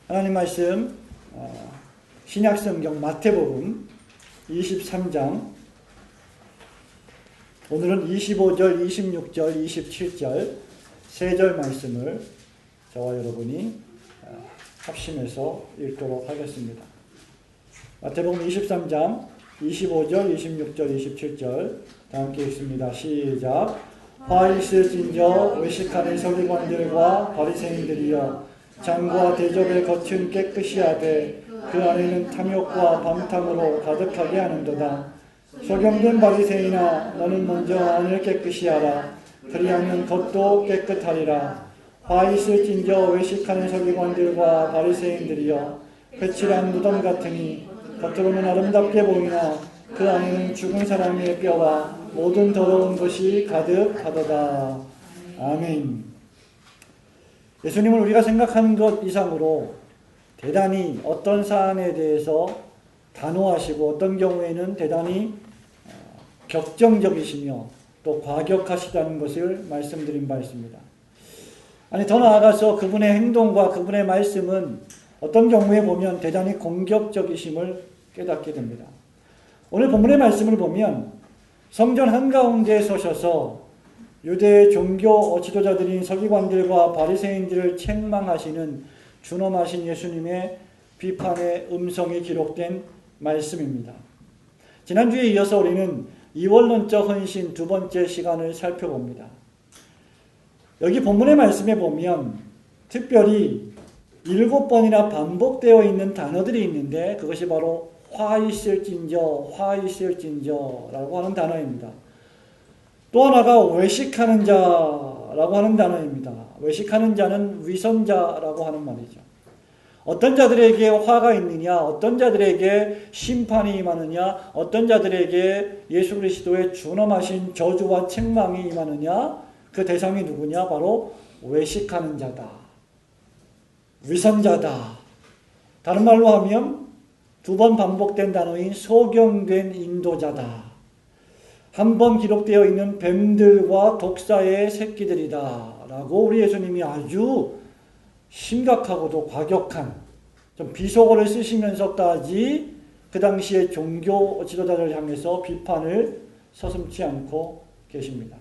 하나님 말씀 신약성경 마태복음 23장 오늘은 25절, 26절, 27절 세 절 말씀을 저와 여러분이 합심해서 읽도록 하겠습니다. 마태복음 23장 25절, 26절, 27절 다 함께 읽습니다. 시작. 화 있을진저 외식하는 서기관들과 바리새인들이여 장과 대접에 겉은 깨끗이 하되 그 안에는 탐욕과 방탕으로 가득하게 하는도다. 소경된 바리새인아 너는 먼저 안을 깨끗이 하라. 그리하면 겉도 깨끗하리라. 화 있을진저 외식하는 서기관들과 바리새인들이여 거칠한 무덤 같으니 겉으로는 아름답게 보이나 그 안에는 죽은 사람의 뼈와 모든 더러운 것이 가득하도다. 아멘. 예수님은 우리가 생각하는 것 이상으로 대단히 어떤 사안에 대해서 단호하시고 어떤 경우에는 대단히 격정적이시며 또 과격하시다는 것을 말씀드린 바 있습니다. 아니 더 나아가서 그분의 행동과 그분의 말씀은 어떤 경우에 보면 대단히 공격적이심을 깨닫게 됩니다. 오늘 본문의 말씀을 보면 성전 한가운데에 서셔서 유대의 종교 지도자들인 서기관들과 바리새인들을 책망하시는 준엄하신 예수님의 비판의 음성이 기록된 말씀입니다. 지난주에 이어서 우리는 이원론적 헌신 두 번째 시간을 살펴봅니다. 여기 본문의 말씀에 보면 특별히 7번이나 반복되어 있는 단어들이 있는데 그것이 바로 화 있을진저, 화 있을진저라고 하는 단어입니다. 또 하나가 외식하는 자라고 하는 단어입니다. 외식하는 자는 위선자라고 하는 말이죠. 어떤 자들에게 화가 있느냐, 어떤 자들에게 심판이 임하느냐, 어떤 자들에게 예수 그리스도의 준엄하신 저주와 책망이 임하느냐, 그 대상이 누구냐? 바로 외식하는 자다. 위선자다. 다른 말로 하면 2번 반복된 단어인 소경된 인도자다. 한 번 기록되어 있는 뱀들과 독사의 새끼들이다 라고 우리 예수님이 아주 심각하고도 과격한 좀 비속어를 쓰시면서까지 그 당시의 종교 지도자를 향해서 비판을 서슴지 않고 계십니다.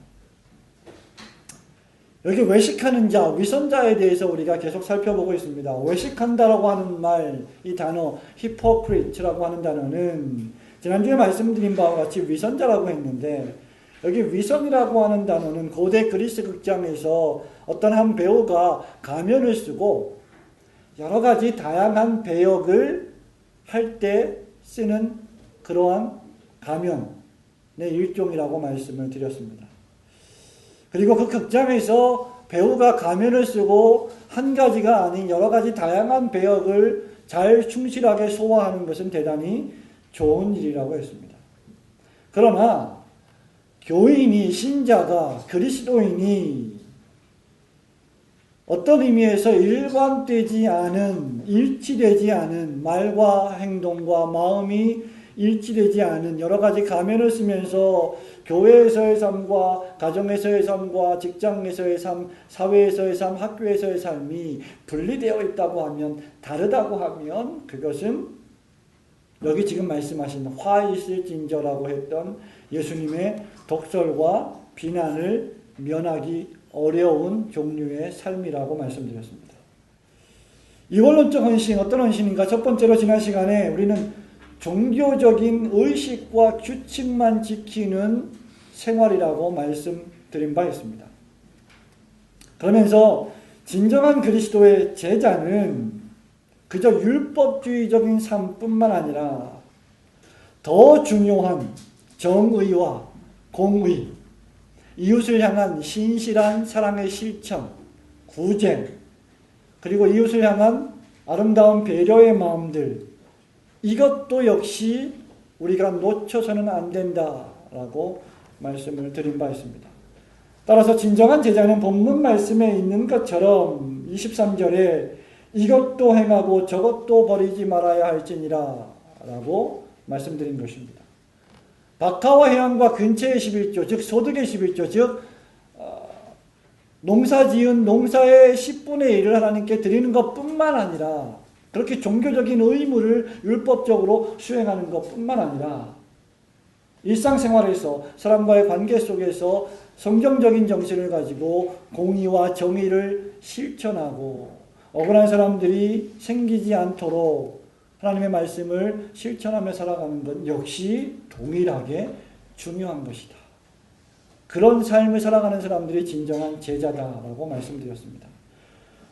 여기 외식하는 자, 위선자에 대해서 우리가 계속 살펴보고 있습니다. 외식한다라고 하는 말, 이 단어 hypocrite라고 하는 단어는 지난주에 말씀드린 바와 같이 위선자라고 했는데 여기 위선이라고 하는 단어는 고대 그리스 극장에서 어떤 한 배우가 가면을 쓰고 여러 가지 다양한 배역을 할 때 쓰는 그러한 가면의 일종이라고 말씀을 드렸습니다. 그리고 그 극장에서 배우가 가면을 쓰고 한 가지가 아닌 여러 가지 다양한 배역을 잘 충실하게 소화하는 것은 대단히 좋은 일이라고 했습니다. 그러나 교인이, 신자가, 그리스도인이 어떤 의미에서 일관되지 않은, 일치되지 않은 말과 행동과 마음이 일치되지 않은 여러 가지 가면을 쓰면서 교회에서의 삶과 가정에서의 삶과 직장에서의 삶, 사회에서의 삶, 학교에서의 삶이 분리되어 있다고 하면, 다르다고 하면 그것은 여기 지금 말씀하신 화 있을진저라고 했던 예수님의 독설과 비난을 면하기 어려운 종류의 삶이라고 말씀드렸습니다. 이원론적 헌신, 어떤 헌신인가? 첫 번째로 지난 시간에 우리는 종교적인 의식과 규칙만 지키는 생활이라고 말씀드린 바 있습니다. 그러면서 진정한 그리스도의 제자는 그저 율법주의적인 삶뿐만 아니라 더 중요한 정의와 공의, 이웃을 향한 신실한 사랑의 실천, 구제, 그리고 이웃을 향한 아름다운 배려의 마음들, 이것도 역시 우리가 놓쳐서는 안 된다라고 말씀을 드린 바 있습니다. 따라서 진정한 제자는 본문 말씀에 있는 것처럼 23절에 이것도 행하고 저것도 버리지 말아야 할지니라 라고 말씀드린 것입니다. 박하와 해양과 근처의 11조, 즉 소득의 11조, 즉 농사 지은 농사의 10분의 1을 하나님께 드리는 것뿐만 아니라 그렇게 종교적인 의무를 율법적으로 수행하는 것뿐만 아니라 일상생활에서 사람과의 관계 속에서 성경적인 정신을 가지고 공의와 정의를 실천하고 억울한 사람들이 생기지 않도록 하나님의 말씀을 실천하며 살아가는 것 역시 동일하게 중요한 것이다. 그런 삶을 살아가는 사람들이 진정한 제자다라고 말씀드렸습니다.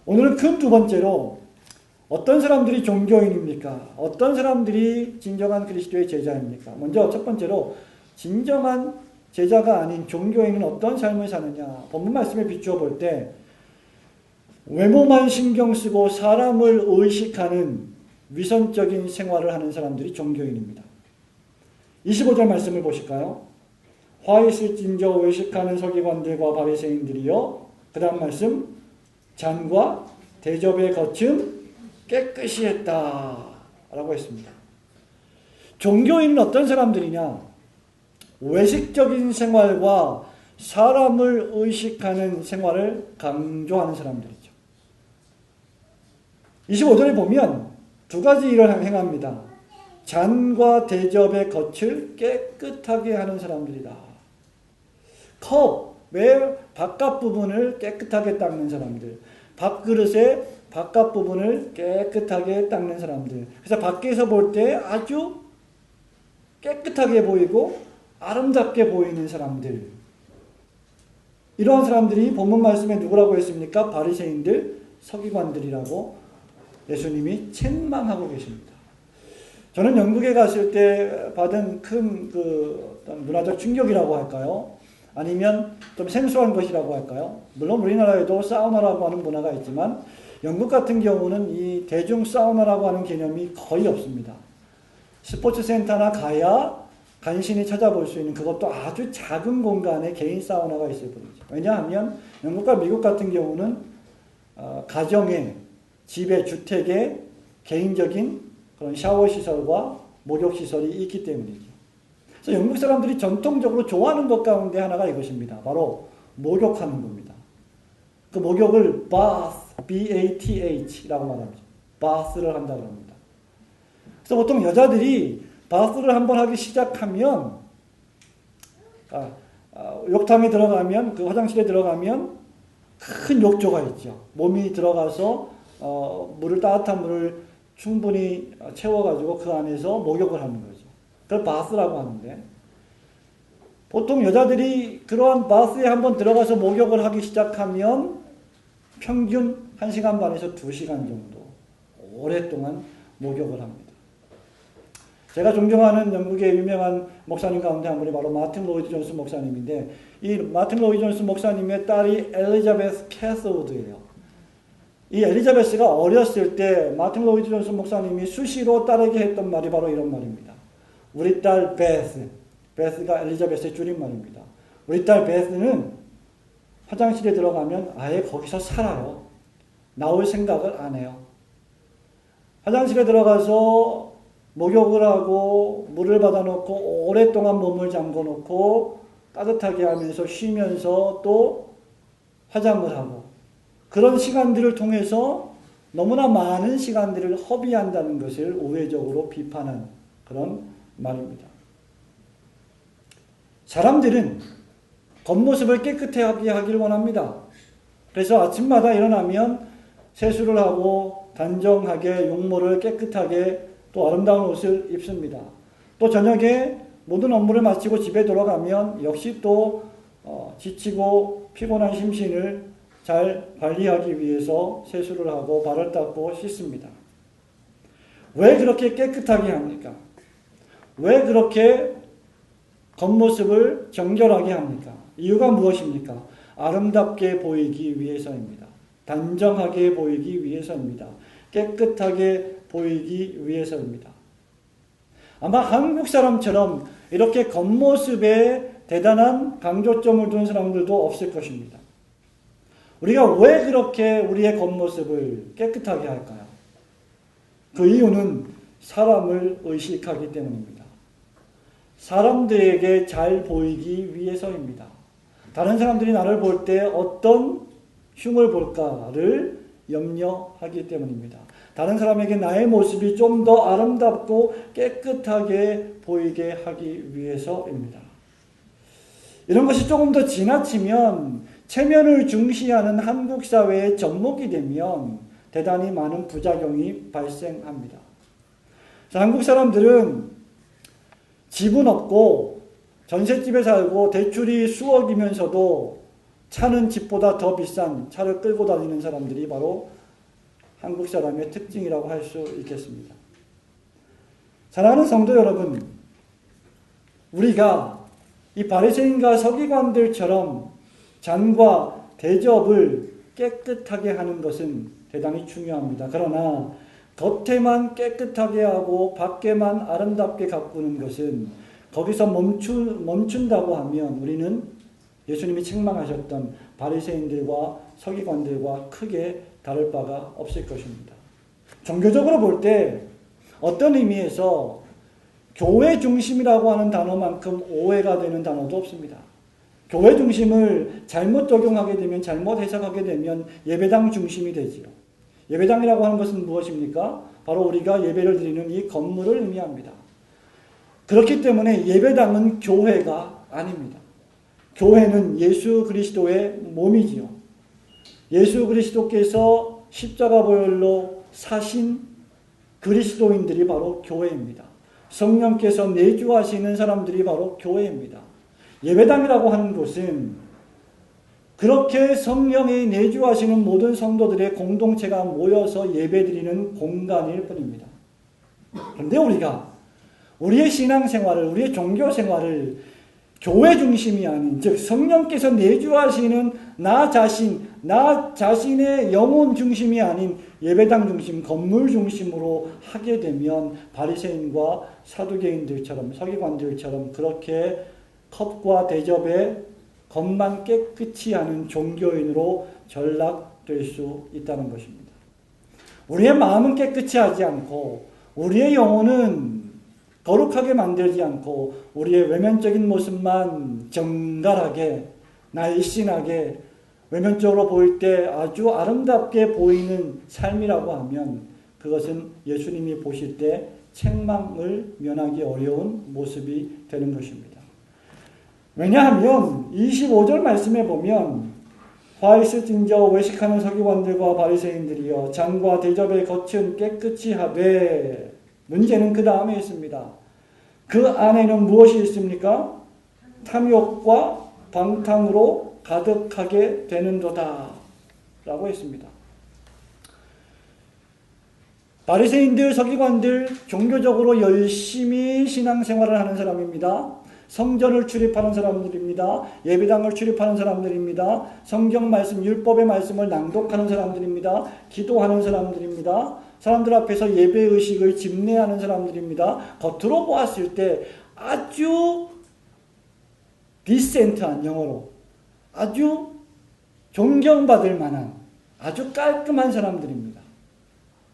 오늘은 큰 두 번째로 어떤 사람들이 종교인입니까? 어떤 사람들이 진정한 그리스도의 제자입니까? 먼저 첫 번째로 진정한 제자가 아닌 종교인은 어떤 삶을 사느냐? 본문 말씀에 비추어 볼 때 외모만 신경 쓰고 사람을 의식하는 위선적인 생활을 하는 사람들이 종교인입니다. 25절 말씀을 보실까요? 화 있을진저 외식하는 서기관들과 바리새인들이여 그 다음 말씀 잔과 대접의 겉은 깨끗이 했다 라고 했습니다. 종교인은 어떤 사람들이냐? 외식적인 생활과 사람을 의식하는 생활을 강조하는 사람들이죠. 25절에 보면 두 가지 일을 행합니다. 잔과 대접의 겉을 깨끗하게 하는 사람들이다. 컵의 바깥 부분을 깨끗하게 닦는 사람들, 밥그릇의 바깥 부분을 깨끗하게 닦는 사람들. 그래서 밖에서 볼 때 아주 깨끗하게 보이고 아름답게 보이는 사람들. 이러한 사람들이 본문 말씀에 누구라고 했습니까? 바리새인들, 서기관들이라고 예수님이 책망하고 계십니다. 저는 영국에 갔을 때 받은 큰 어떤 문화적 충격이라고 할까요? 아니면 좀 생소한 것이라고 할까요? 물론 우리나라에도 사우나라고 하는 문화가 있지만 영국 같은 경우는 이 대중 사우나라고 하는 개념이 거의 없습니다. 스포츠 센터나 가야 간신히 찾아볼 수 있는 그것도 아주 작은 공간에 개인 사우나가 있을 뿐이죠. 왜냐하면 영국과 미국 같은 경우는 가정에, 집에, 주택에 개인적인 그런 샤워 시설과 목욕 시설이 있기 때문이죠. 그래서 영국 사람들이 전통적으로 좋아하는 것 가운데 하나가 이것입니다. 바로 목욕하는 겁니다. 그 목욕을 bath, B-A-T-H라고 말합니다. bath를 한다고 합니다. 그래서 보통 여자들이 바스를 한번 하기 시작하면 욕탕에 들어가면 그 화장실에 들어가면 큰 욕조가 있죠. 몸이 들어가서 따뜻한 물을 충분히 채워가지고 그 안에서 목욕을 하는 거죠. 그걸 바스라고 하는데 보통 여자들이 그러한 바스에 한번 들어가서 목욕을 하기 시작하면 평균 1시간 반에서 2시간 정도 오랫동안 목욕을 합니다. 제가 존경하는 영국의 유명한 목사님 가운데 한 분이 바로 마틴 로이드 존스 목사님인데 이 마틴 로이드 존스 목사님의 딸이 엘리자베스 캐서우드예요. 이 엘리자베스가 어렸을 때 마틴 로이드 존스 목사님이 수시로 딸에게 했던 말이 바로 이런 말입니다. 우리 딸 베스, 베스가 엘리자베스의 줄임말입니다. 우리 딸 베스는 화장실에 들어가면 아예 거기서 살아요. 나올 생각을 안 해요. 화장실에 들어가서 목욕을 하고 물을 받아놓고 오랫동안 몸을 잠궈놓고 따뜻하게 하면서 쉬면서 또 화장을 하고 그런 시간들을 통해서 너무나 많은 시간들을 허비한다는 것을 우회적으로 비판한 그런 말입니다. 사람들은 겉모습을 깨끗하게 하길 원합니다. 그래서 아침마다 일어나면 세수를 하고 단정하게 용모를 깨끗하게 또 아름다운 옷을 입습니다. 또 저녁에 모든 업무를 마치고 집에 돌아가면 역시 또 지치고 피곤한 심신을 잘 관리하기 위해서 세수를 하고 발을 닦고 씻습니다. 왜 그렇게 깨끗하게 합니까? 왜 그렇게 겉모습을 정결하게 합니까? 이유가 무엇입니까? 아름답게 보이기 위해서입니다. 단정하게 보이기 위해서입니다. 깨끗하게 보이기 위해서입니다. 아마 한국 사람처럼 이렇게 겉모습에 대단한 강조점을 둔 사람들도 없을 것입니다. 우리가 왜 그렇게 우리의 겉모습을 깨끗하게 할까요? 그 이유는 사람을 의식하기 때문입니다. 사람들에게 잘 보이기 위해서입니다. 다른 사람들이 나를 볼 때 어떤 흉을 볼까를 염려하기 때문입니다. 다른 사람에게 나의 모습이 좀 더 아름답고 깨끗하게 보이게 하기 위해서입니다. 이런 것이 조금 더 지나치면 체면을 중시하는 한국 사회의 접목이 되면 대단히 많은 부작용이 발생합니다. 한국 사람들은 집은 없고 전셋집에 살고 대출이 수억이면서도 차는 집보다 더 비싼 차를 끌고 다니는 사람들이 바로 한국 사람의 특징이라고 할 수 있겠습니다. 사랑하는 성도 여러분, 우리가 이 바리새인과 서기관들처럼 잔과 대접을 깨끗하게 하는 것은 대단히 중요합니다. 그러나 겉에만 깨끗하게 하고 밖에만 아름답게 가꾸는 것은 거기서 멈춘다고 하면 우리는 예수님이 책망하셨던 바리새인들과 서기관들과 크게 다를 바가 없을 것입니다. 종교적으로 볼 때 어떤 의미에서 교회 중심이라고 하는 단어만큼 오해가 되는 단어도 없습니다. 교회 중심을 잘못 적용하게 되면, 잘못 해석하게 되면 예배당 중심이 되지요. 예배당이라고 하는 것은 무엇입니까? 바로 우리가 예배를 드리는 이 건물을 의미합니다. 그렇기 때문에 예배당은 교회가 아닙니다. 교회는 예수 그리스도의 몸이지요. 예수 그리스도께서 십자가 보혈로 사신 그리스도인들이 바로 교회입니다. 성령께서 내주하시는 사람들이 바로 교회입니다. 예배당이라고 하는 곳은 그렇게 성령이 내주하시는 모든 성도들의 공동체가 모여서 예배드리는 공간일 뿐입니다. 그런데 우리의 신앙생활을, 우리의 종교생활을 교회 중심이 아닌, 즉 성령께서 내주하시는 나 자신의 영혼 중심이 아닌 예배당 중심, 건물 중심으로 하게 되면 바리새인과 사두개인들처럼, 서기관들처럼 그렇게 컵과 대접에 겉만 깨끗이 하는 종교인으로 전락될 수 있다는 것입니다. 우리의 마음은 깨끗이 하지 않고 우리의 영혼은 거룩하게 만들지 않고 우리의 외면적인 모습만 정갈하게 날씬하게 외면적으로 보일 때 아주 아름답게 보이는 삶이라고 하면 그것은 예수님이 보실 때 책망을 면하기 어려운 모습이 되는 것입니다. 왜냐하면 25절 말씀에 보면 화 있을진저 외식하는 서기관들과 바리새인들이여 잔과 대접의 겉은 깨끗이 하되, 문제는 그 다음에 있습니다. 그 안에는 무엇이 있습니까? 탐욕과 방탕으로 가득하게 되는도다 라고 했습니다. 바리새인들, 서기관들 종교적으로 열심히 신앙생활을 하는 사람입니다. 성전을 출입하는 사람들입니다. 예배당을 출입하는 사람들입니다. 성경 말씀, 율법의 말씀을 낭독하는 사람들입니다. 기도하는 사람들입니다. 사람들 앞에서 예배의식을 집례하는 사람들입니다. 겉으로 보았을 때 아주 디센트한, 영어로 아주 존경받을 만한 아주 깔끔한 사람들입니다.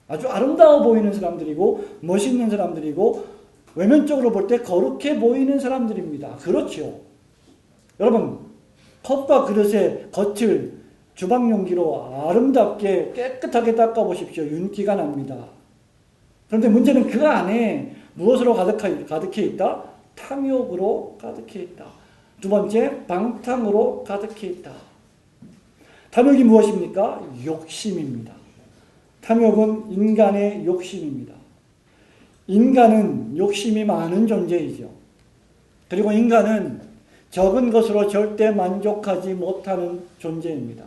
아주 아름다워 보이는 사람들이고 멋있는 사람들이고 외면적으로 볼 때 거룩해 보이는 사람들입니다. 그렇죠. 여러분, 컵과 그릇의 겉을 주방용기로 아름답게 깨끗하게 닦아보십시오. 윤기가 납니다. 그런데 문제는 그 안에 무엇으로 가득해 있다? 탐욕으로 가득해 있다. 두 번째, 방탕으로 가득해 있다. 탐욕이 무엇입니까? 욕심입니다. 탐욕은 인간의 욕심입니다. 인간은 욕심이 많은 존재이죠. 그리고 인간은 적은 것으로 절대 만족하지 못하는 존재입니다.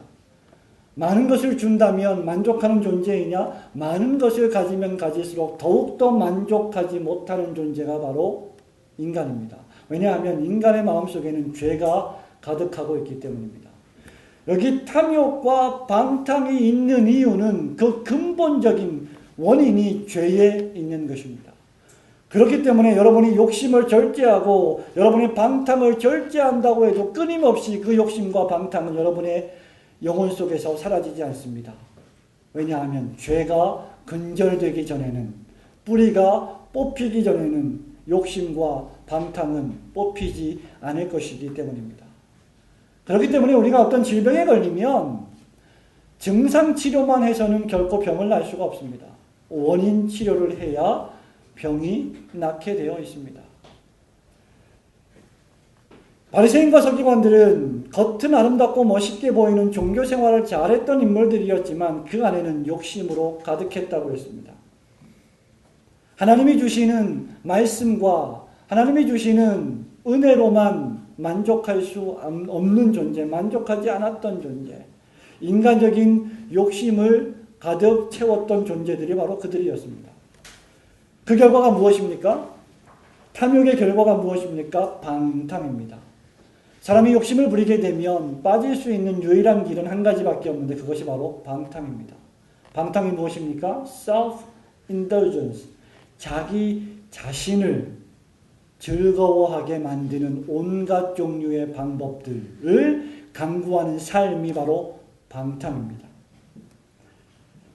많은 것을 준다면 만족하는 존재이냐? 많은 것을 가지면 가질수록 더욱더 만족하지 못하는 존재가 바로 인간입니다. 왜냐하면 인간의 마음속에는 죄가 가득하고 있기 때문입니다. 여기 탐욕과 방탕이 있는 이유는 그 근본적인 원인이 죄에 있는 것입니다. 그렇기 때문에 여러분이 욕심을 절제하고 여러분이 방탕을 절제한다고 해도 끊임없이 그 욕심과 방탕은 여러분의 영혼 속에서 사라지지 않습니다. 왜냐하면 죄가 근절되기 전에는, 뿌리가 뽑히기 전에는 욕심과 방탕은 뽑히지 않을 것이기 때문입니다. 그렇기 때문에 우리가 어떤 질병에 걸리면 증상 치료만 해서는 결코 병을 날 수가 없습니다. 원인 치료를 해야 병이 낫게 되어 있습니다. 바리새인과 서기관들은 겉은 아름답고 멋있게 보이는 종교 생활을 잘했던 인물들이었지만 그 안에는 욕심으로 가득했다고 했습니다. 하나님이 주시는 말씀과 하나님이 주시는 은혜로만 만족할 수 없는 존재, 만족하지 않았던 존재, 인간적인 욕심을 가득 채웠던 존재들이 바로 그들이었습니다. 그 결과가 무엇입니까? 탐욕의 결과가 무엇입니까? 방탕입니다. 사람이 욕심을 부리게 되면 빠질 수 있는 유일한 길은 한 가지밖에 없는데 그것이 바로 방탕입니다. 방탕이 무엇입니까? self-indulgence. 자기 자신을 즐거워하게 만드는 온갖 종류의 방법들을 강구하는 삶이 바로 방탕입니다.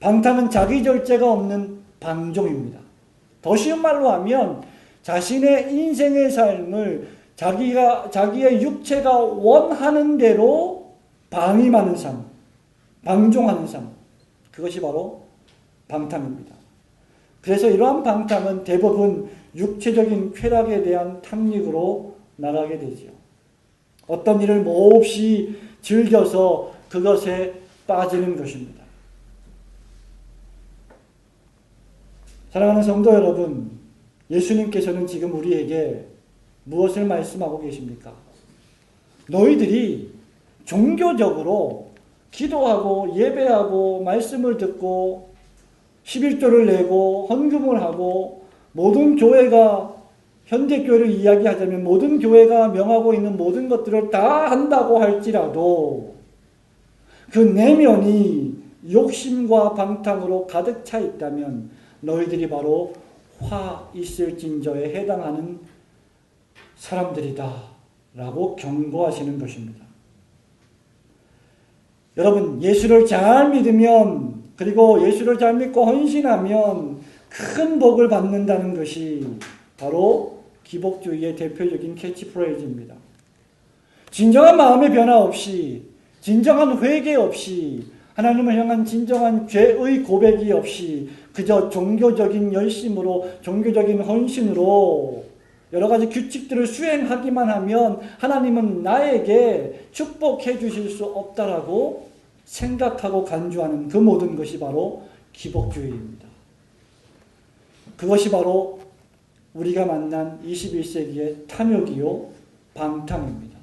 방탕은 자기 절제가 없는 방종입니다. 더 쉬운 말로 하면 자신의 인생의 삶을 자기의 육체가 원하는 대로 방임하는 삶, 방종하는 삶, 그것이 바로 방탕입니다. 그래서 이러한 방탕은 대부분 육체적인 쾌락에 대한 탐닉으로 나가게 되죠. 어떤 일을 몹시 즐겨서 그것에 빠지는 것입니다. 사랑하는 성도 여러분, 예수님께서는 지금 우리에게 무엇을 말씀하고 계십니까? 너희들이 종교적으로 기도하고 예배하고 말씀을 듣고 11조를 내고 헌금을 하고 모든 교회가 현대교회를 이야기하자면 모든 교회가 명하고 있는 모든 것들을 다 한다고 할지라도 그 내면이 욕심과 방탕으로 가득 차 있다면 너희들이 바로 화 있을진저에 해당하는 사람들이다 라고 경고하시는 것입니다. 여러분, 예수를 잘 믿으면, 그리고 예수를 잘 믿고 헌신하면 큰 복을 받는다는 것이 바로 기복주의의 대표적인 캐치프레이즈입니다. 진정한 마음의 변화 없이, 진정한 회개 없이, 하나님을 향한 진정한 죄의 고백이 없이 그저 종교적인 열심으로, 종교적인 헌신으로 여러 가지 규칙들을 수행하기만 하면 하나님은 나에게 축복해 주실 수 없다라고 생각하고 간주하는 그 모든 것이 바로 기복주의입니다. 그것이 바로 우리가 만난 21세기의 탐욕이요 방탕입니다.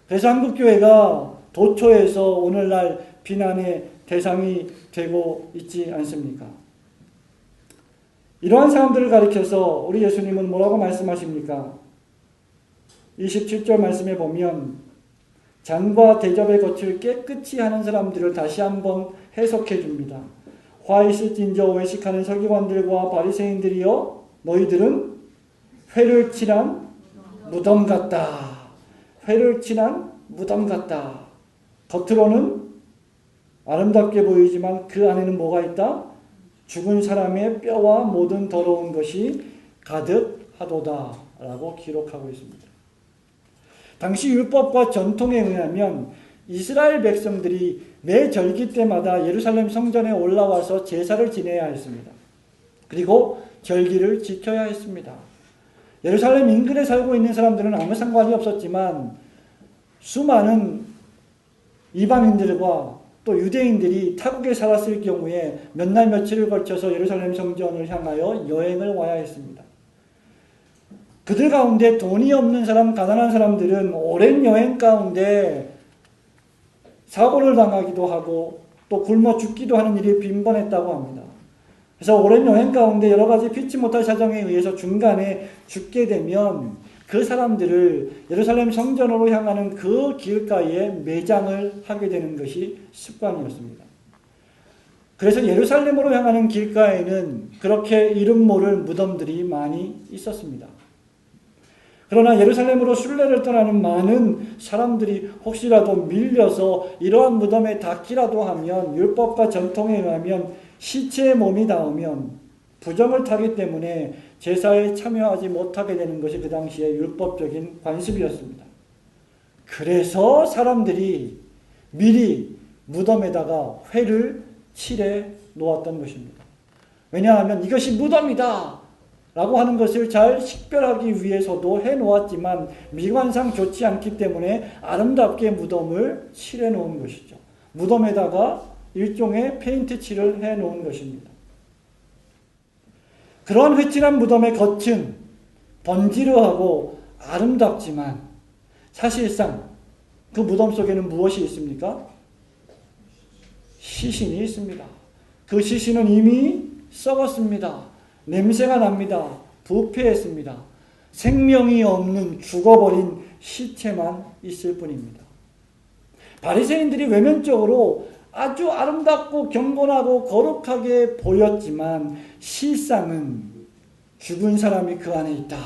그래서 한국교회가 도처에서 오늘날 비난의 대상이 되고 있지 않습니까? 이러한 사람들을 가리켜서 우리 예수님은 뭐라고 말씀하십니까? 27절 말씀에 보면 잔과 대접의 겉을 깨끗이 하는 사람들을 다시 한번 해석해 줍니다. 화 있을진저 외식하는 서기관들과 바리새인들이여 너희들은 회를 칠한 무덤 같다. 회를 칠한 무덤 같다. 겉으로는 아름답게 보이지만 그 안에는 뭐가 있다? 죽은 사람의 뼈와 모든 더러운 것이 가득하도다 라고 기록하고 있습니다. 당시 율법과 전통에 의하면 이스라엘 백성들이 매 절기 때마다 예루살렘 성전에 올라와서 제사를 지내야 했습니다. 그리고 절기를 지켜야 했습니다. 예루살렘 인근에 살고 있는 사람들은 아무 상관이 없었지만 수많은 이방인들과 또 유대인들이 타국에 살았을 경우에 몇 날 며칠을 걸쳐서 예루살렘 성전을 향하여 여행을 와야 했습니다. 그들 가운데 돈이 없는 사람, 가난한 사람들은 오랜 여행 가운데 사고를 당하기도 하고 또 굶어 죽기도 하는 일이 빈번했다고 합니다. 그래서 오랜 여행 가운데 여러 가지 피치 못할 사정에 의해서 중간에 죽게 되면 그 사람들을 예루살렘 성전으로 향하는 그 길가에 매장을 하게 되는 것이 습관이었습니다. 그래서 예루살렘으로 향하는 길가에는 그렇게 이름 모를 무덤들이 많이 있었습니다. 그러나 예루살렘으로 순례를 떠나는 많은 사람들이 혹시라도 밀려서 이러한 무덤에 닿기라도 하면 율법과 전통에 의하면 시체의 몸이 닿으면 부정을 타기 때문에 제사에 참여하지 못하게 되는 것이 그 당시의 율법적인 관습이었습니다. 그래서 사람들이 미리 무덤에다가 회를 칠해 놓았던 것입니다. 왜냐하면 이것이 무덤이다 라고 하는 것을 잘 식별하기 위해서도 해놓았지만 미관상 좋지 않기 때문에 아름답게 무덤을 칠해 놓은 것이죠. 무덤에다가 일종의 페인트 칠을 해 놓은 것입니다. 그러한 휘칠한 무덤의 겉은 번지르하고 아름답지만 사실상 그 무덤 속에는 무엇이 있습니까? 시신이 있습니다. 그 시신은 이미 썩었습니다. 냄새가 납니다. 부패했습니다. 생명이 없는 죽어버린 시체만 있을 뿐입니다. 바리새인들이 외면적으로 아주 아름답고 경건하고 거룩하게 보였지만 실상은 죽은 사람이 그 안에 있다.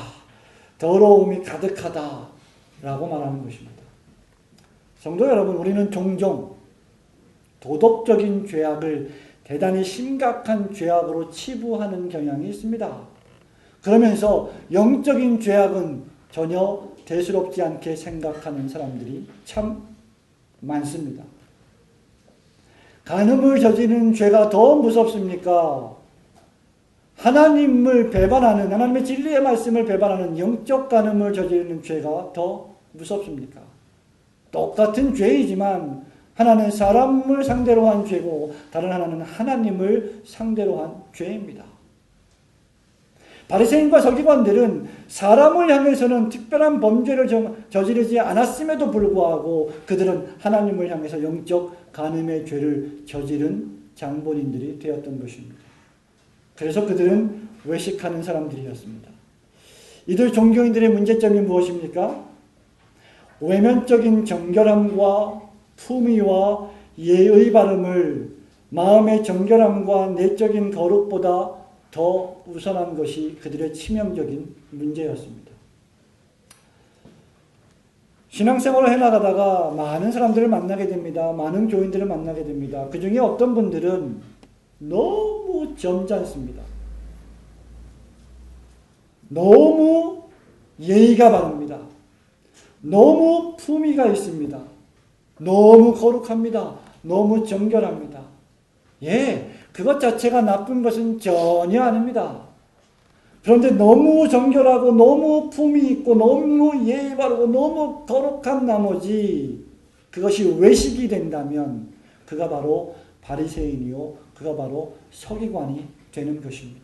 더러움이 가득하다 라고 말하는 것입니다. 성도 여러분, 우리는 종종 도덕적인 죄악을 대단히 심각한 죄악으로 치부하는 경향이 있습니다. 그러면서 영적인 죄악은 전혀 대수롭지 않게 생각하는 사람들이 참 많습니다. 간음을 저지르는 죄가 더 무섭습니까? 하나님을 배반하는, 하나님의 진리의 말씀을 배반하는 영적 간음을 저지르는 죄가 더 무섭습니까? 똑같은 죄이지만 하나는 사람을 상대로 한 죄고 다른 하나는 하나님을 상대로 한 죄입니다. 바리새인과 서기관들은 사람을 향해서는 특별한 범죄를 저지르지 않았음에도 불구하고 그들은 하나님을 향해서 영적 간음의 죄를 저지른 장본인들이 되었던 것입니다. 그래서 그들은 외식하는 사람들이었습니다. 이들 종교인들의 문제점이 무엇입니까? 외면적인 정결함과 품위와 예의 바름을 마음의 정결함과 내적인 거룩보다 더 우선한 것이 그들의 치명적인 문제였습니다. 신앙생활을 해나가다가 많은 사람들을 만나게 됩니다. 많은 교인들을 만나게 됩니다. 그 중에 어떤 분들은 너무 점잖습니다. 너무 예의가 바릅니다. 너무 품위가 있습니다. 너무 거룩합니다. 너무 정결합니다. 예, 그것 자체가 나쁜 것은 전혀 아닙니다. 그런데 너무 정결하고 너무 품위 있고 너무 예의 바르고 너무 거룩한 나머지 그것이 외식이 된다면 그가 바로 바리새인이요, 그가 바로 서기관이 되는 것입니다.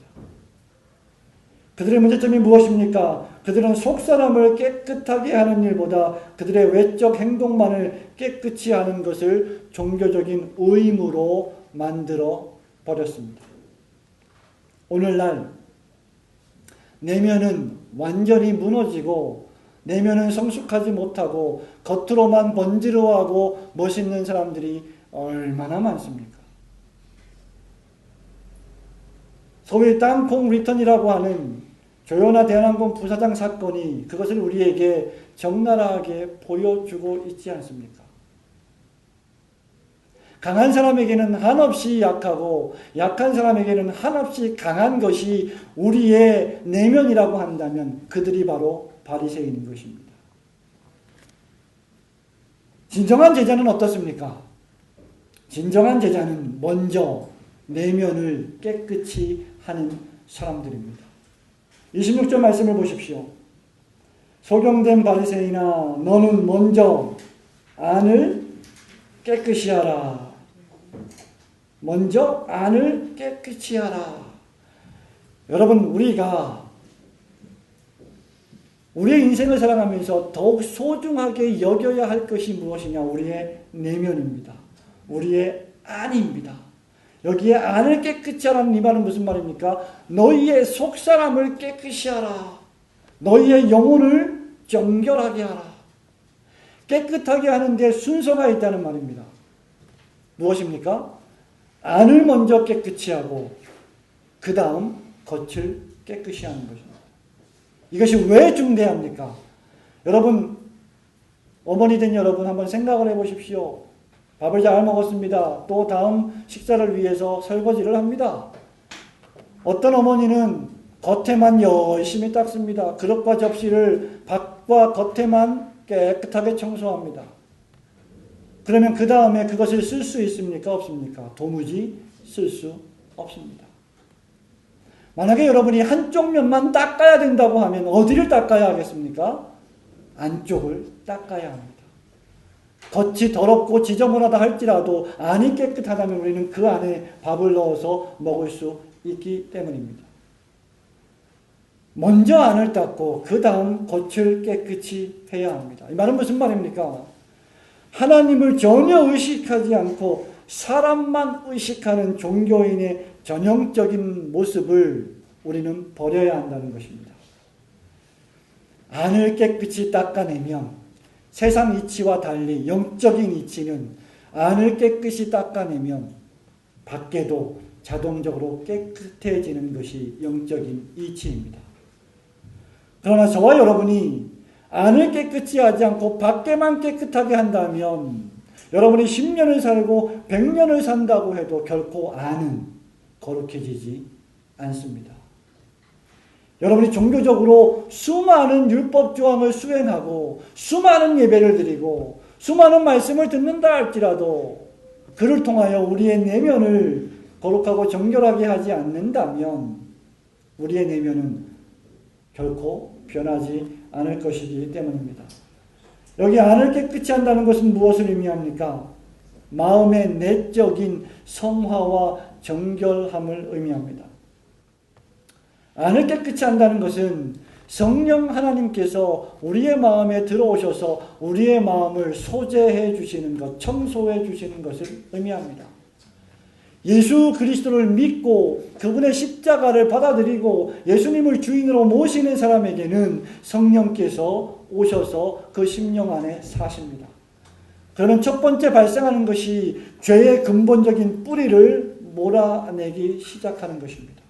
그들의 문제점이 무엇입니까? 그들은 속사람을 깨끗하게 하는 일보다 그들의 외적 행동만을 깨끗이 하는 것을 종교적인 의무로 만들어 버렸습니다. 오늘날 내면은 완전히 무너지고 내면은 성숙하지 못하고 겉으로만 번지르하고 멋있는 사람들이 얼마나 많습니까? 소위 땅콩 리턴이라고 하는 조현아 대한항공 부사장 사건이 그것을 우리에게 적나라하게 보여주고 있지 않습니까? 강한 사람에게는 한없이 약하고 약한 사람에게는 한없이 강한 것이 우리의 내면이라고 한다면 그들이 바로 바리새인인 것입니다. 진정한 제자는 어떻습니까? 진정한 제자는 먼저 내면을 깨끗이 하는 사람들입니다. 26절 말씀을 보십시오. 소경된 바리새인아, 너는 먼저 안을 깨끗이 하라. 먼저 안을 깨끗이 하라. 여러분, 우리가 우리의 인생을 살아가면서 더욱 소중하게 여겨야 할 것이 무엇이냐? 우리의 내면입니다. 우리의 안입니다. 여기에 안을 깨끗이 하라는 이 말은 무슨 말입니까? 너희의 속사람을 깨끗이 하라. 너희의 영혼을 정결하게 하라. 깨끗하게 하는데 순서가 있다는 말입니다. 무엇입니까? 안을 먼저 깨끗이 하고 그 다음 겉을 깨끗이 하는 것입니다. 이것이 왜 중대합니까? 여러분, 어머니 된 여러분 한번 생각을 해보십시오. 밥을 잘 먹었습니다. 또 다음 식사를 위해서 설거지를 합니다. 어떤 어머니는 겉에만 열심히 닦습니다. 그릇과 접시를 밖과 겉에만 깨끗하게 청소합니다. 그러면 그 다음에 그것을 쓸 수 있습니까? 없습니까? 도무지 쓸 수 없습니다. 만약에 여러분이 한쪽 면만 닦아야 된다고 하면 어디를 닦아야 하겠습니까? 안쪽을 닦아야 합니다. 겉이 더럽고 지저분하다 할지라도 안이 깨끗하다면 우리는 그 안에 밥을 넣어서 먹을 수 있기 때문입니다. 먼저 안을 닦고 그 다음 겉을 깨끗이 해야 합니다. 이 말은 무슨 말입니까? 하나님을 전혀 의식하지 않고 사람만 의식하는 종교인의 전형적인 모습을 우리는 버려야 한다는 것입니다. 안을 깨끗이 닦아내면 세상 이치와 달리 영적인 이치는 안을 깨끗이 닦아내면 밖에도 자동적으로 깨끗해지는 것이 영적인 이치입니다. 그러나 저와 여러분이 안을 깨끗이 하지 않고 밖에만 깨끗하게 한다면 여러분이 10년을 살고 100년을 산다고 해도 결코 안은 거룩해지지 않습니다. 여러분이 종교적으로 수많은 율법 조항을 수행하고 수많은 예배를 드리고 수많은 말씀을 듣는다 할지라도 그를 통하여 우리의 내면을 거룩하고 정결하게 하지 않는다면 우리의 내면은 결코 변하지 않을 것이기 때문입니다. 여기 안을 깨끗이 한다는 것은 무엇을 의미합니까? 마음의 내적인 성화와 정결함을 의미합니다. 안을 깨끗이 한다는 것은 성령 하나님께서 우리의 마음에 들어오셔서 우리의 마음을 소재해 주시는 것, 청소해 주시는 것을 의미합니다. 예수 그리스도를 믿고 그분의 십자가를 받아들이고 예수님을 주인으로 모시는 사람에게는 성령께서 오셔서 그 심령 안에 사십니다. 그러면 첫 번째 발생하는 것이 죄의 근본적인 뿌리를 몰아내기 시작하는 것입니다.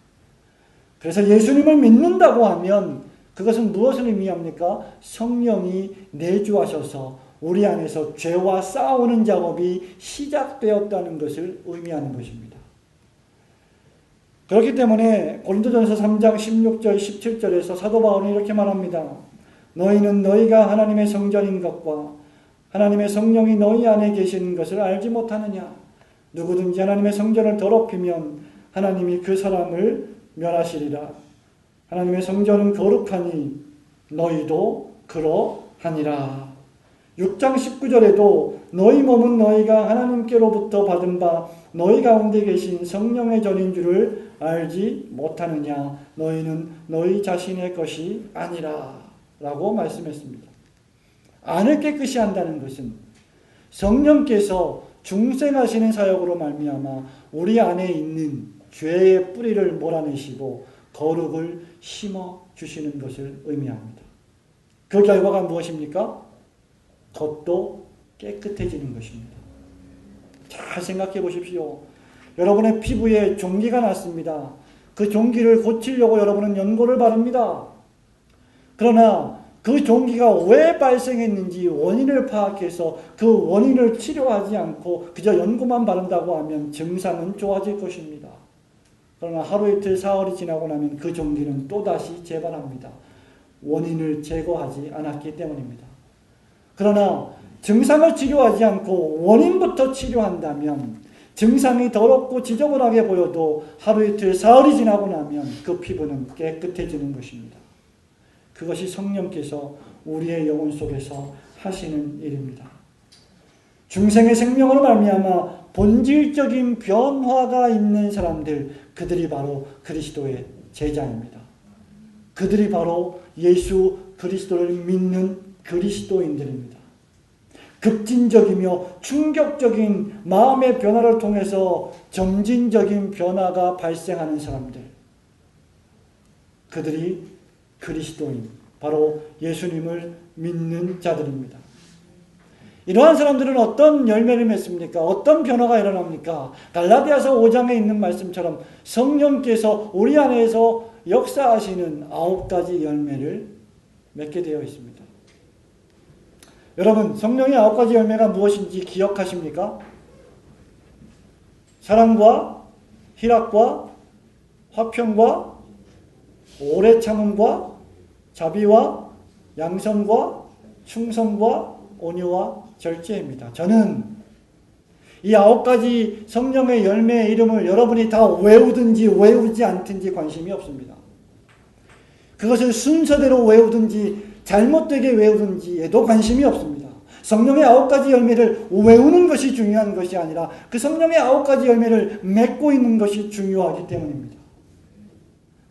그래서 예수님을 믿는다고 하면 그것은 무엇을 의미합니까? 성령이 내주하셔서 우리 안에서 죄와 싸우는 작업이 시작되었다는 것을 의미하는 것입니다. 그렇기 때문에 고린도전서 3장 16절 17절에서 사도 바울은 이렇게 말합니다. 너희는 너희가 하나님의 성전인 것과 하나님의 성령이 너희 안에 계시는 것을 알지 못하느냐? 누구든지 하나님의 성전을 더럽히면 하나님이 그 사람을 멸하시리라. 하나님의 성전은 거룩하니 너희도 그러하니라. 6장 19절에도 너희 몸은 너희가 하나님께로부터 받은 바 너희 가운데 계신 성령의 전인 줄을 알지 못하느냐. 너희는 너희 자신의 것이 아니라 라고 말씀했습니다. 안을 깨끗이 한다는 것은 성령께서 중생하시는 사역으로 말미암아 우리 안에 있는 죄의 뿌리를 몰아내시고 거룩을 심어주시는 것을 의미합니다. 그 결과가 무엇입니까? 겉도 깨끗해지는 것입니다. 잘 생각해 보십시오. 여러분의 피부에 종기가 났습니다. 그 종기를 고치려고 여러분은 연고를 바릅니다. 그러나 그 종기가 왜 발생했는지 원인을 파악해서 그 원인을 치료하지 않고 그저 연고만 바른다고 하면 증상은 좋아질 것입니다. 그러나 하루 이틀 사흘이 지나고 나면 그 종기는 또다시 재발합니다. 원인을 제거하지 않았기 때문입니다. 그러나 증상을 치료하지 않고 원인부터 치료한다면 증상이 더럽고 지저분하게 보여도 하루 이틀 사흘이 지나고 나면 그 피부는 깨끗해지는 것입니다. 그것이 성령께서 우리의 영혼 속에서 하시는 일입니다. 중생의 생명으로 말미암아 본질적인 변화가 있는 사람들, 그들이 바로 그리스도의 제자입니다. 그들이 바로 예수 그리스도를 믿는 그리스도인들입니다. 급진적이며 충격적인 마음의 변화를 통해서 점진적인 변화가 발생하는 사람들, 그들이 그리스도인, 바로 예수님을 믿는 자들입니다. 이러한 사람들은 어떤 열매를 맺습니까? 어떤 변화가 일어납니까? 갈라디아서 5장에 있는 말씀처럼 성령께서 우리 안에서 역사하시는 9가지 열매를 맺게 되어 있습니다. 여러분, 성령의 9가지 열매가 무엇인지 기억하십니까? 사랑과 희락과 화평과 오래 참음과 자비와 양선과 충성과 온유와 절제입니다. 저는 이 9가지 성령의 열매의 이름을 여러분이 다 외우든지 외우지 않든지 관심이 없습니다. 그것을 순서대로 외우든지 잘못되게 외우든지에도 관심이 없습니다. 성령의 9가지 열매를 외우는 것이 중요한 것이 아니라 그 성령의 9가지 열매를 맺고 있는 것이 중요하기 때문입니다.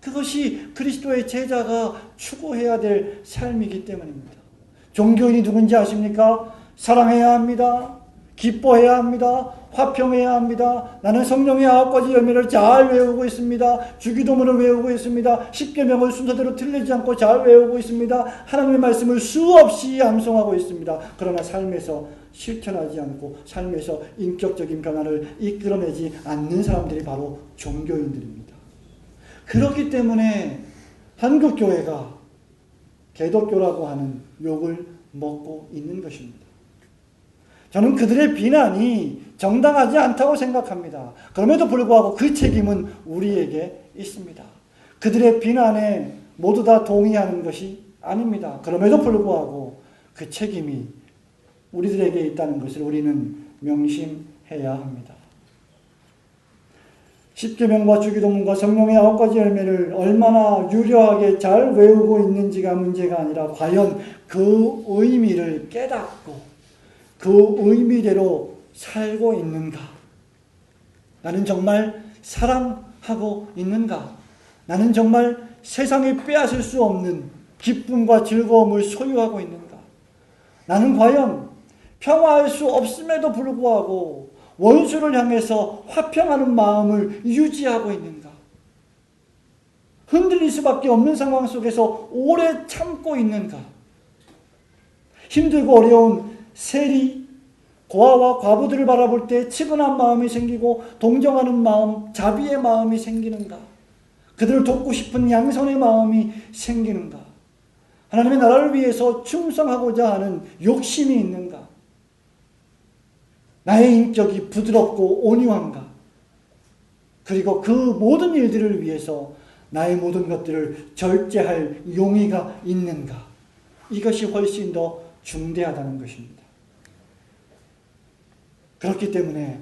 그것이 그리스도의 제자가 추구해야 될 삶이기 때문입니다. 종교인이 누군지 아십니까? 사랑해야 합니다. 기뻐해야 합니다. 화평해야 합니다. 나는 성령의 9가지 열매를 잘 외우고 있습니다. 주기도문을 외우고 있습니다. 십계명을 순서대로 틀리지 않고 잘 외우고 있습니다. 하나님의 말씀을 수없이 암송하고 있습니다. 그러나 삶에서 실천하지 않고 삶에서 인격적인 변화를 이끌어내지 않는 사람들이 바로 종교인들입니다. 그렇기 때문에 한국교회가 개독교라고 하는 욕을 먹고 있는 것입니다. 저는 그들의 비난이 정당하지 않다고 생각합니다. 그럼에도 불구하고 그 책임은 우리에게 있습니다. 그들의 비난에 모두 다 동의하는 것이 아닙니다. 그럼에도 불구하고 그 책임이 우리들에게 있다는 것을 우리는 명심해야 합니다. 십계명과 주기도문과 성령의 9가지 열매를 얼마나 유려하게 잘 외우고 있는지가 문제가 아니라 과연 그 의미를 깨닫고 그 의미대로 살고 있는가? 나는 정말 사랑하고 있는가? 나는 정말 세상에 빼앗을 수 없는 기쁨과 즐거움을 소유하고 있는가? 나는 과연 평화할 수 없음에도 불구하고 원수를 향해서 화평하는 마음을 유지하고 있는가? 흔들릴 수밖에 없는 상황 속에서 오래 참고 있는가? 힘들고 어려운 세리, 고아와 과부들을 바라볼 때 측은한 마음이 생기고 동정하는 마음, 자비의 마음이 생기는가? 그들을 돕고 싶은 양선의 마음이 생기는가? 하나님의 나라를 위해서 충성하고자 하는 욕심이 있는가? 나의 인격이 부드럽고 온유한가? 그리고 그 모든 일들을 위해서 나의 모든 것들을 절제할 용의가 있는가? 이것이 훨씬 더 중대하다는 것입니다. 그렇기 때문에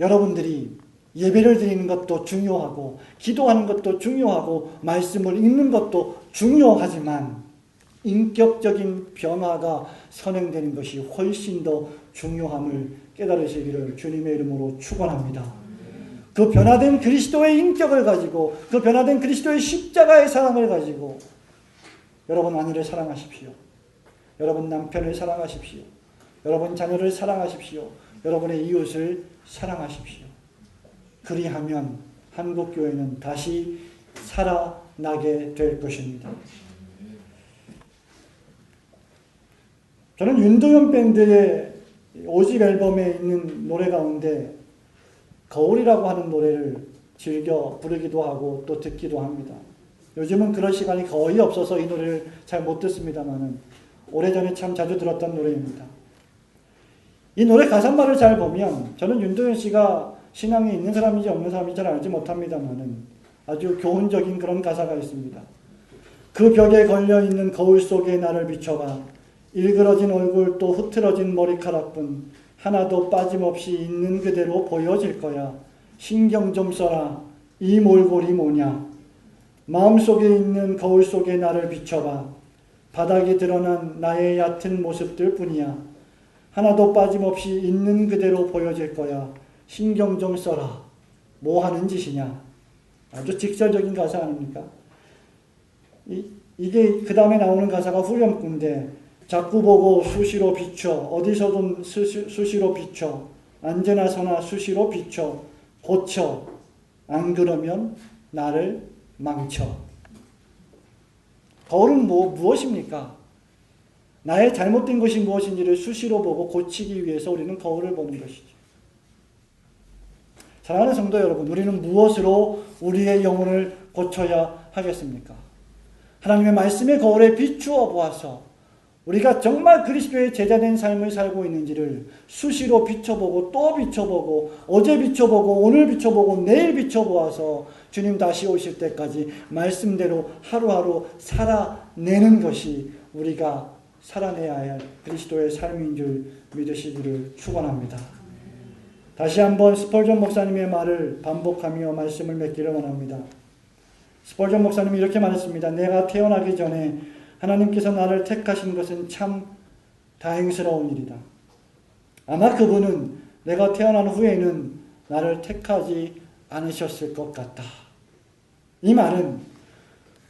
여러분들이 예배를 드리는 것도 중요하고 기도하는 것도 중요하고 말씀을 읽는 것도 중요하지만 인격적인 변화가 선행되는 것이 훨씬 더 중요함을 깨달으시기를 주님의 이름으로 축원합니다. 그 변화된 그리스도의 인격을 가지고 그 변화된 그리스도의 십자가의 사랑을 가지고 여러분 아내를 사랑하십시오. 여러분 남편을 사랑하십시오. 여러분 자녀를 사랑하십시오. 여러분의 이웃을 사랑하십시오. 그리하면 한국교회는 다시 살아나게 될 것입니다. 저는 윤도현 밴드의 5집 앨범에 있는 노래 가운데 거울이라고 하는 노래를 즐겨 부르기도 하고 또 듣기도 합니다. 요즘은 그런 시간이 거의 없어서 이 노래를 잘 못 듣습니다만은 오래전에 참 자주 들었던 노래입니다. 이 노래 가사말을 잘 보면 저는 윤도현 씨가 신앙이 있는 사람인지 없는 사람인지 잘 알지 못합니다만은 아주 교훈적인 그런 가사가 있습니다. 그 벽에 걸려있는 거울 속에 나를 비춰봐. 일그러진 얼굴 또 흐트러진 머리카락뿐 하나도 빠짐없이 있는 그대로 보여질 거야. 신경 좀 써라. 이 몰골이 뭐냐. 마음속에 있는 거울 속에 나를 비춰봐. 바닥에 드러난 나의 얕은 모습들 뿐이야. 하나도 빠짐없이 있는 그대로 보여질 거야. 신경 좀 써라. 뭐 하는 짓이냐. 아주 직설적인 가사 아닙니까? 이게 그 다음에 나오는 가사가 후렴구인데 자꾸 보고 수시로 비춰. 어디서든 수시로 비춰. 언제나 서나 수시로 비춰. 고쳐. 안 그러면 나를 망쳐. 거울은 무엇입니까? 나의 잘못된 것이 무엇인지를 수시로 보고 고치기 위해서 우리는 거울을 보는 것이죠. 사랑하는 성도 여러분, 우리는 무엇으로 우리의 영혼을 고쳐야 하겠습니까? 하나님의 말씀의 거울에 비추어 보아서 우리가 정말 그리스도의 제자된 삶을 살고 있는지를 수시로 비춰보고 또 비춰보고 어제 비춰보고 오늘 비춰보고 내일 비춰보아서 주님 다시 오실 때까지 말씀대로 하루하루 살아내는 것이 우리가 살아내야 할 그리스도의 삶인 줄 믿으시기를 축원합니다. 다시 한번 스펄전 목사님의 말을 반복하며 말씀을 맺기를 원합니다. 스펄전 목사님이 이렇게 말했습니다. 내가 태어나기 전에 하나님께서 나를 택하신 것은 참 다행스러운 일이다. 아마 그분은 내가 태어난 후에는 나를 택하지 않으셨을 것 같다. 이 말은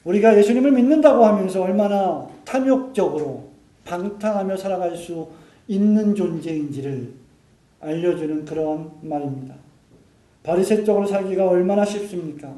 우리가 예수님을 믿는다고 하면서 얼마나 탐욕적으로 방탕하며 살아갈 수 있는 존재인지를 알려주는 그런 말입니다. 바리새적으로 살기가 얼마나 쉽습니까?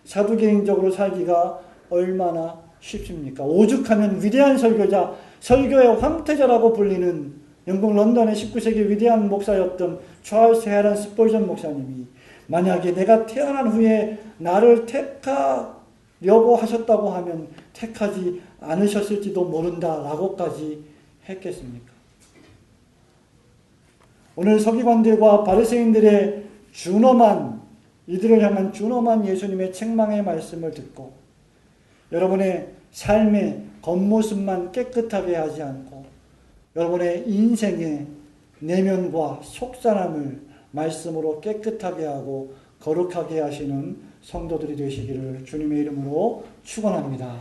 사두개인적으로 살기가 얼마나 쉽습니까? 오죽하면 위대한 설교자, 설교의 황태자라고 불리는 영국 런던의 19세기 위대한 목사였던 찰스 헤런 스펄전 목사님이 만약에 내가 태어난 후에 나를 택하려고 하셨다고 하면 택하지 않으셨을지도 모른다라고까지 했겠습니까? 오늘 서기관들과 바리새인들의 준엄한, 이들을 향한 준엄한 예수님의 책망의 말씀을 듣고 여러분의 삶의 겉모습만 깨끗하게 하지 않고 여러분의 인생의 내면과 속사람을 말씀으로 깨끗하게 하고 거룩하게 하시는 성도들이 되시기를 주님의 이름으로 축원합니다.